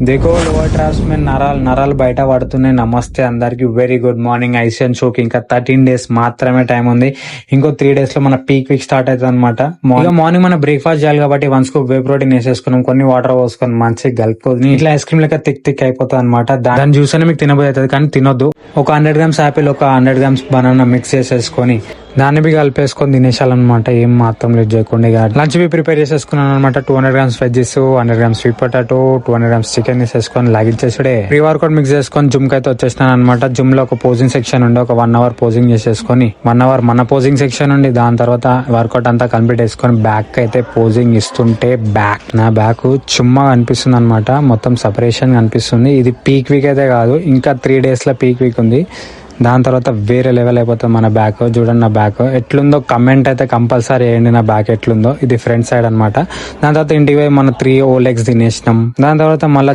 देखो लोअर ट्राप्स में నరాలు బయట పడుతున్నాయి. నమస్తే అందరికి, వెరీ గుడ్ మార్నింగ్. ఐసియన్ షోకి ఇంకా 13 days మాత్రమే టైం ఉంది. ఇంకో 3 days లో మన పీక్ వీక్ స్టార్ట్ అవుతుంది అనమాట. మార్నింగ్ మనం బ్రేక్ఫాస్ట్ చేయాలి కాబట్టి 1 scoop వే ప్రోటీన్ వేసేసుకున్నాం, కొన్ని వాటర్ పోసుకొని మంచిగా కలుపుకొని ఇట్లా ఐస్ క్రీమ్ లెక్క థిక్ అయిపోతుంది అనమాట. దాన్ని చూస్తేనే మీకు తినబోయి అవుతుంది, కానీ తినొద్దు. ఒక 100 grams యాపిల్, ఒక 100 grams బనానా మిక్స్ చేసేసుకొని దాన్ని బి కలిపేసుకొని తినేసాలన్నమాట. ఏం మాత్రం లేదు చేయకుండా. లంచ్ బి ప్రిపేర్ చేసేసుకున్నాను అనమాట. 200 grams veggies, 100 grams sweet potato, 200 grams chicken వేసేసుకొని లాగించేసుడే ప్రీ వర్కౌట్ మిక్స్ చేసుకొని జిమ్ కి అయితే వచ్చేసినాను అనమాట. జిమ్ లో ఒక పోజింగ్ సెక్షన్ ఉండే, ఒక 1 hour పోజింగ్ చేసేసుకొని 1 hour మన పోజింగ్ సెక్షన్ ఉండి, దాని తర్వాత వర్కౌట్ అంతా కంప్లీట్ చేసుకొని బ్యాక్ అయితే పోజింగ్ ఇస్తుంటే నా బ్యాక్ చుమ్మా కనిపిస్తుంది అనమాట. మొత్తం సపరేషన్ కనిపిస్తుంది. ఇది పీక్ వీక్ అయితే కాదు, ఇంకా 3 days లో పీక్ వీక్ ఉంది. దాని తర్వాత వేరే లెవెల్ అయిపోతుంది మన బ్యాక్. చూడండి నా బ్యాక్ ఎట్లుందో కమెంట్ అయితే కంపల్సరీ వేయండి, నా బ్యాక్ ఎట్లుందో. ఇది ఫ్రంట్ సైడ్ అనమాట. దాని తర్వాత ఇంటికి పోయి మన 3 legs తినేసినాం. దాని తర్వాత మళ్ళీ